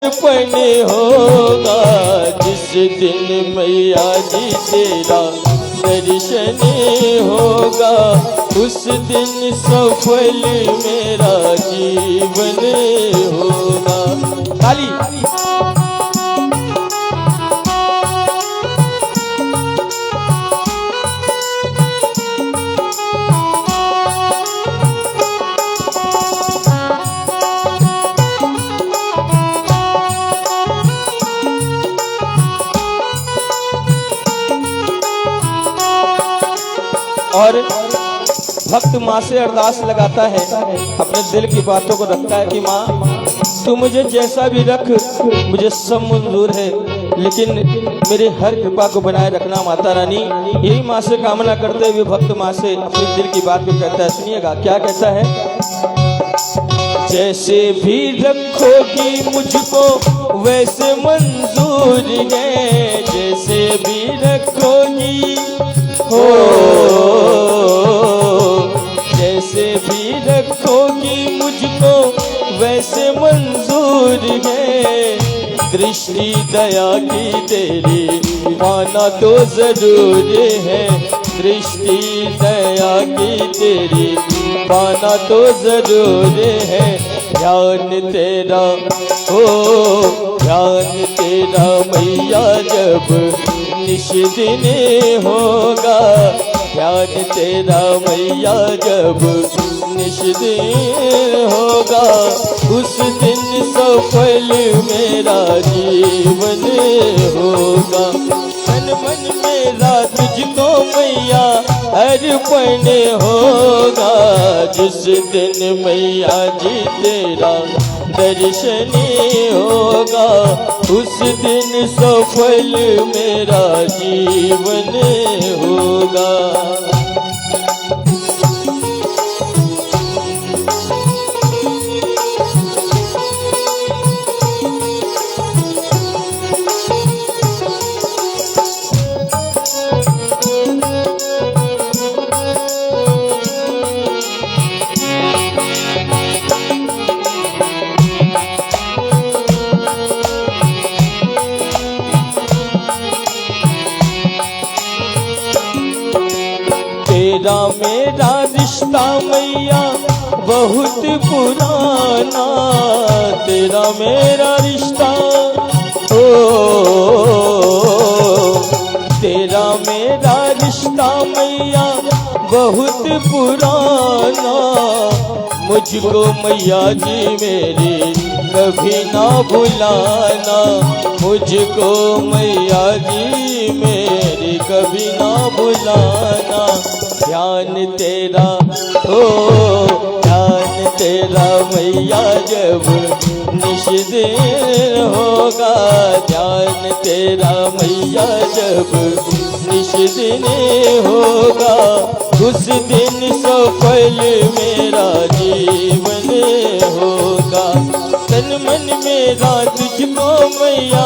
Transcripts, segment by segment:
अर्पण होगा जिस दिन मैया जी तेरा दर्शन होगा, उस दिन सफल मेरा जीवन होगा। ताली। और भक्त माँ से अरदास लगाता है, अपने दिल की बातों को रखता है कि माँ तू मुझे जैसा भी रख, मुझे सब मंजूर है, लेकिन मेरे हर कृपा को बनाए रखना माता रानी। यही माँ से कामना करते हुए भक्त माँ से अपने दिल की बात को कहता है। सुनिएगा क्या कहता है। जैसे भी रखोगी मुझको वैसे मंजूर है, जैसे भी रखोगी हो, जैसे भी रखोगी मुझको वैसे मंजूर है, दृष्टि दया की तेरी पाना तो जरूर है, दृष्टि दया की तेरी पाना तो जरूर है। ध्यान तेरा हो, ध्यान तेरा मैया जब निश दिन होगा, ध्यान तेरा मैया जब निश दिन होगा, उस दिन सफल मेरा जीवन होगा। मन मन मेरा तुझको मैया अर्पण होगा, जिस दिन मैया जी तेरा दर्शन होगा, उस दिन सफल मेरा जीवन होगा। तेरा मेरा रिश्ता मैया बहुत पुराना, तेरा मेरा रिश्ता हो, तेरा मेरा रिश्ता मैया बहुत पुराना, मुझको मैया जी मेरी कभी ना भुलाना, मुझको मैया जी मेरी कभी ना भुलाना। ध्यान तेरा हो, ध्यान तेरा मैया जब निश दिन होगा, ध्यान तेरा मैया जब निश दिन होगा, उस दिन सफल मेरा जीवन होगा। तन मन मेरा तुझको मैया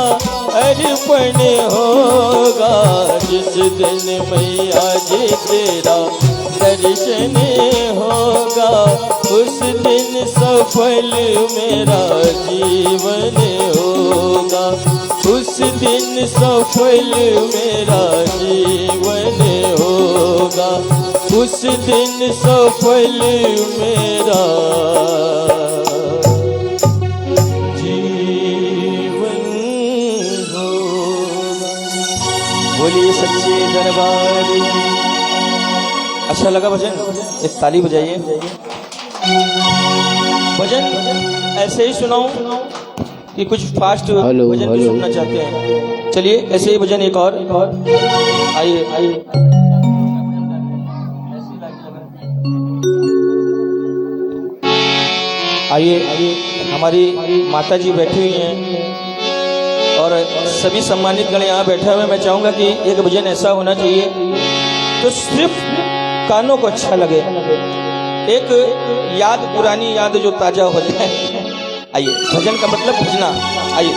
अर्पण होगा, जिस दिन मैया जी तेरा दर्शन होगा, उस दिन सफल मेरा जीवन होगा, उस दिन सफल मेरा जीवन होगा, उस दिन सफल मेरा जीवन होगा। बोलिए सच्चे दरबार की। अच्छा लगा भजन? एक ताली बजाइए। भजन ऐसे ही सुनाऊं कि कुछ फास्ट भजन भी सुनना चाहते हैं? चलिए ऐसे ही भजन एक और आइए आइए। आइए, हमारी माता जी बैठी हुई हैं और सभी सम्मानित गण यहाँ बैठे हुए। मैं चाहूंगा कि एक भजन ऐसा होना चाहिए तो सिर्फ कानों को अच्छा लगे, एक याद, पुरानी याद जो ताजा हो जाए। आइए, भजन का मतलब भजना। आइए।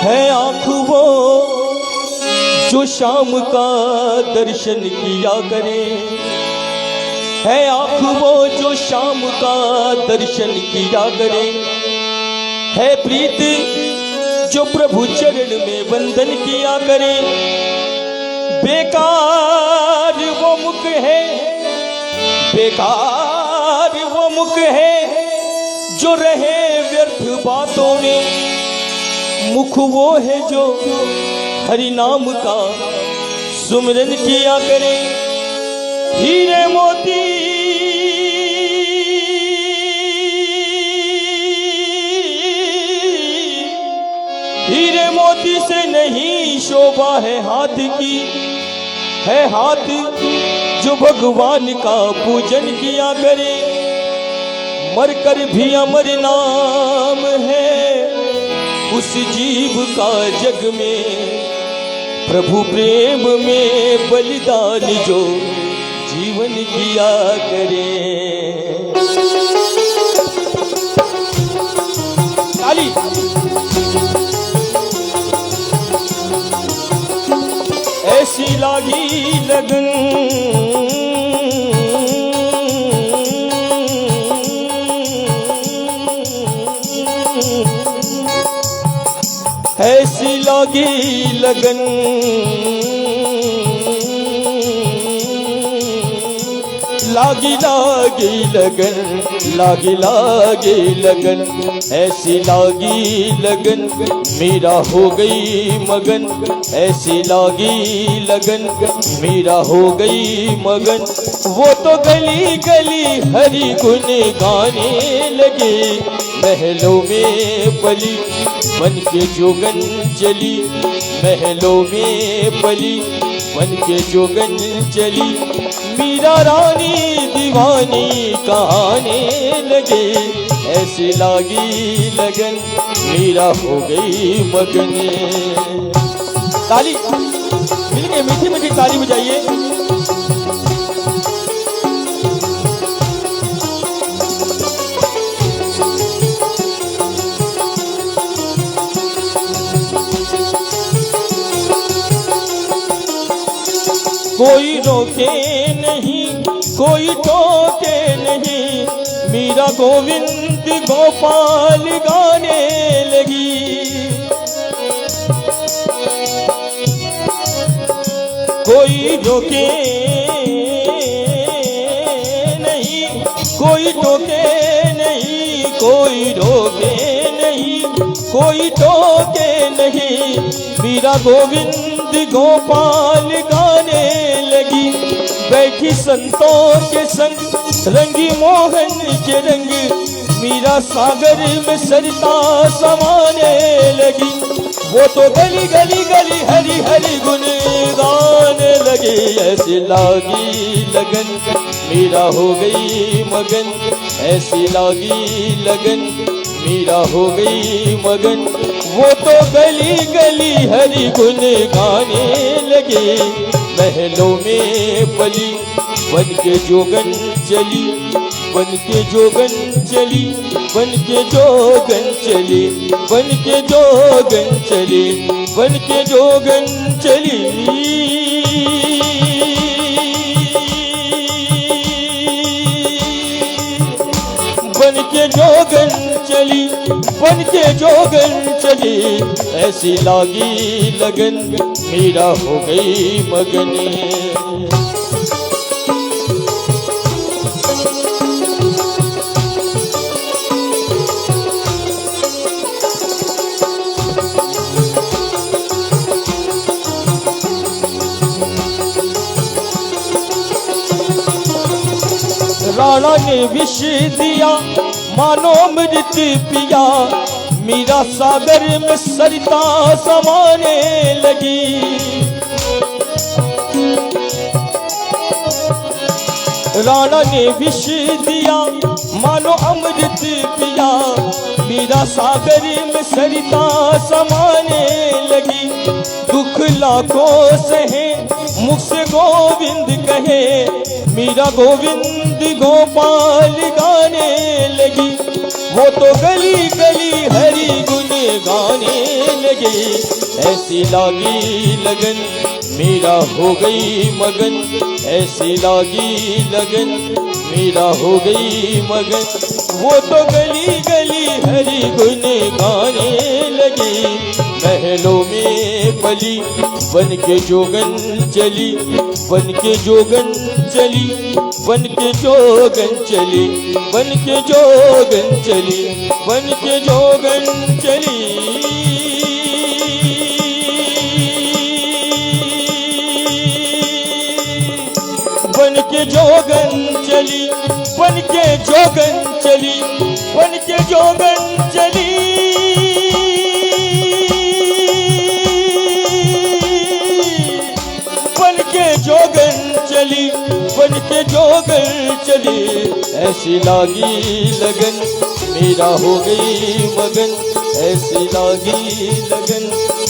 है आँख वो जो शाम का दर्शन किया करे, है आँख वो जो शाम का दर्शन किया करे, है प्रीत जो प्रभु चरण में वंदन किया करे। बेकार वो मुख है, बेकार वो मुख है जो रहे व्यर्थ बातों में। मुख वो है जो हरि नाम का सुमिरन किया करे। हीरे मोती हीरे मोती से नहीं शोभा है हाथ की, है हाथ जो भगवान का पूजन किया करे। मरकर भी अमर नाम है उस जीव का जग में। प्रभु प्रेम में बलिदान जो जीवन किया करे। ताली। ऐसी लागी लगन ऐसी लागी लगन लागी लागी लगन लागी लागी लगन ऐसी लागी लगन मीरा हो गई मगन। ऐसी लागी लगन मीरा हो गई मगन। वो तो गली गली हरि गुण गाने लगे। महलों में पली बन के जोगन चली। महलों में पली बन के जोगन चली। मीरा रानी दीवानी कहाने लगे। ऐसी लागी लगन मीरा हो गई मगन। ताली मिलके मीठी मीठी ताली बजाइए। कोई रोके नहीं, कोई टोके नहीं। मीरा गोविंद गोपाल गाने लगी। कोई रोके नहीं, कोई टोके नहीं, कोई रोके नहीं, कोई टोके नहीं। मीरा गोविंद गोपाल गाने लगी। बैठी संतों के संग रंगी मोहन के रंग। मीरा सागर में सरिता समाने लगी। वो तो गली गली गली हरी हरी गुण गाने लगी। ऐसी लागी लगन मीरा हो गई मगन। ऐसी लागी लगन मीरा हो गई मगन। वो तो गली गली हरि गुण गाने लगे। महलों में पली बन के जोगन चली। बन के जोगन चली, बन के जोगन चली, बन के जोगन चली, बन के जोगन चली। बन के जोगन चली, बन के जोगन चली। ऐसी लागी लगन मीरा हो गई मगन। राणा ने विष दिया मानो अमृत पिया। मीरा सागर में सरिता समाने लगी। राणा ने विष दिया मानो अमृत पिया। मीरा सागर में सरिता समाने लगी। दुख लाखों सहे मुख से गोविंद कहे। मीरा गोविंद गोपाल गाने लगी। वो तो गली गली हरि गुण गाने लगे। ऐसी लागी लगन मीरा हो गई मगन, ऐसी लागी लगन, मीरा हो गई मगन। वो तो गली गली हरि गुण गाने लगी, महलों में पली बन के जोगन चली, बन के जोगन चली, बन के जोगन चली, बन के जोगन चली, बन के जोगन चली। बन के जोगन चली, बन के जोगन चली, बन के जोगन चली। बन के जोगन चली, बन के जोगन चली, ऐसी लागी लगन, मीरा हो गई मगन, ऐसी लागी लगन,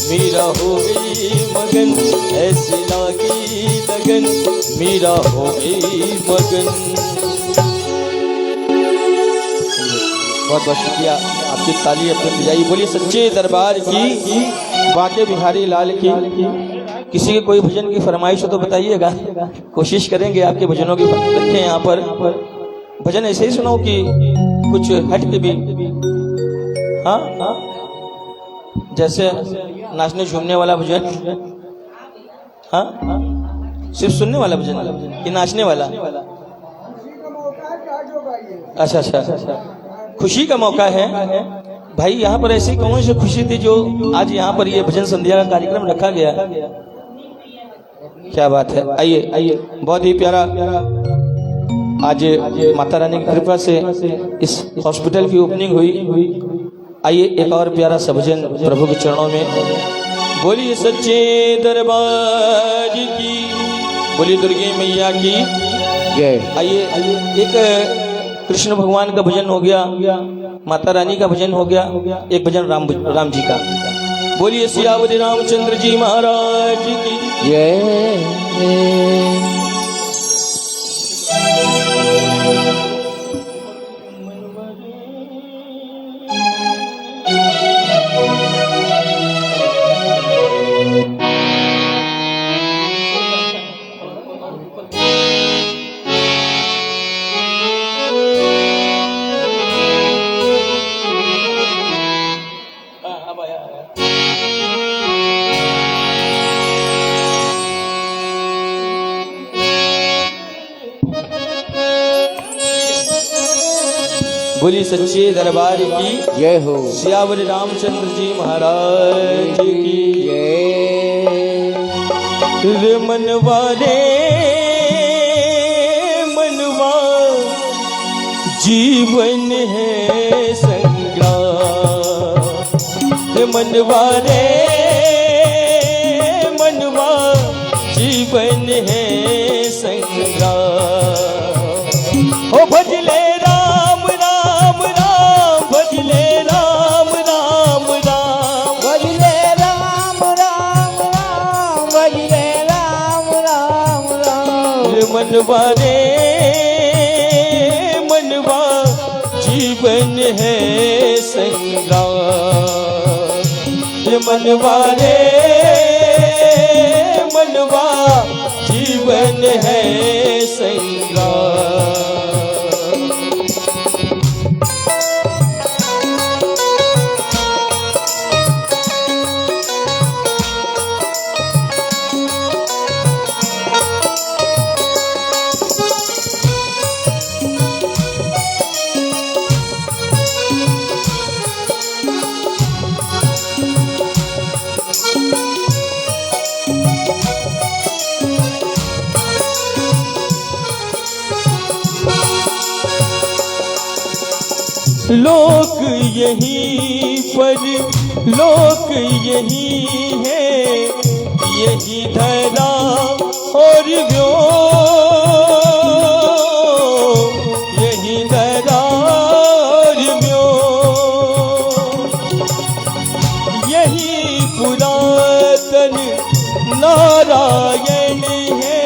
मीरा हो गई मगन, ऐसी लागी लगन, मीरा हो गई मगन। बहुत बहुत शुक्रिया, आपकी ताली अपनी बजाई। बोलिए सच्चे दरबार की, बाके बिहारी लाल की। किसी के कोई भजन की फरमाइश हो तो बताइएगा, कोशिश करेंगे आपके भजनों की रखें यहाँ पर। भजन ऐसे ही सुनाओ कि कुछ हट के भी, हाँ हाँ, जैसे नाचने झूमने वाला भजन, हाँ हाँ, सिर्फ सुनने वाला भजन कि नाचने वाला? अच्छा अच्छा अच्छा, खुशी का मौका है भाई। यहाँ पर ऐसी कौन सी खुशी थी जो आज यहाँ पर ये भजन संध्या का कार्यक्रम रखा गया? क्या बात है। आइए आइए, बहुत ही प्यारा आज माता रानी की कृपा से इस हॉस्पिटल की ओपनिंग हुई। आइए एक और प्यारा सा भजन प्रभु के चरणों में। बोलिए सच्चे दरबार की, बोलिए दुर्गे मैया की जय। आइए एक कृष्ण भगवान का भजन हो गया, माता रानी का भजन हो गया, एक भजन राम जी का। बोलिए सियावरी रामचंद्र जी महाराज की जय। बोली सच्चे दरबार की जय हो, सियावर रामचंद्र जी महाराज की जय। मनवा रे मनवा, जीवन है संग्राम। मनवा रे मनवा, जीवन है संग्राम। हो भजले राम राम राम, भजले राम राम राम, भजले राम राम राम, भजले राम राम राम। मनवा रे मनवा, जीवन है संग्राम। मनवा रे मनवा, जीवन है संग्राम। लोक यहीं पर, लोक यहीं है, यही धरा और व्योम, यही धरा और व्योम। यही पुरातन नारायण है,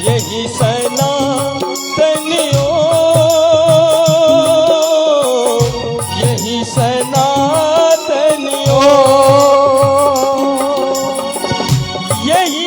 यही सनातन सनातन यही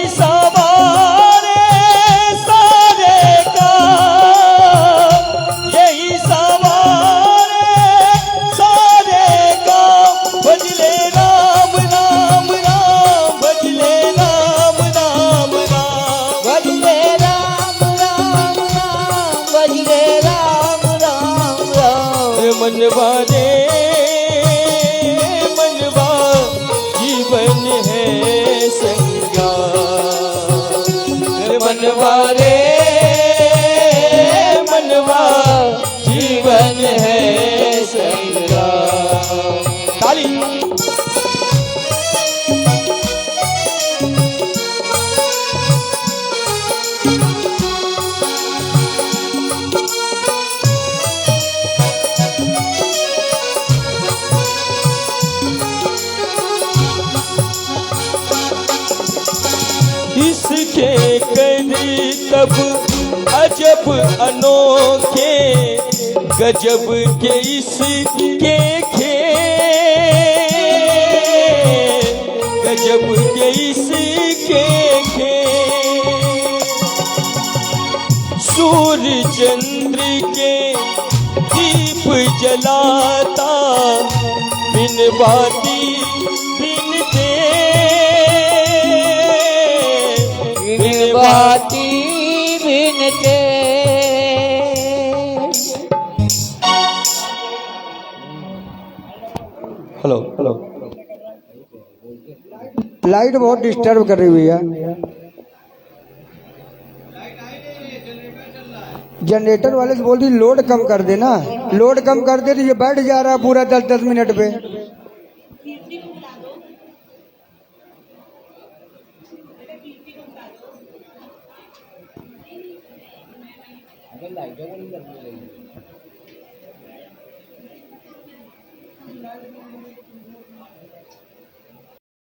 ताली। इसके कर तब अजब अनोखे, गजब के इसके खेल, गजब के इसके खेल। सूर्य चंद्र के दीप जलाता, बिन बाती बिन तेल, बिन बाती बिन तेल। हेलो हेलो, लाइट बहुत डिस्टर्ब कर रही है। जनरेटर वाले से बोल दी लोड कम कर देना, लोड कम कर दे तो ये बैठ जा रहा है पूरा 10-10 मिनट पे।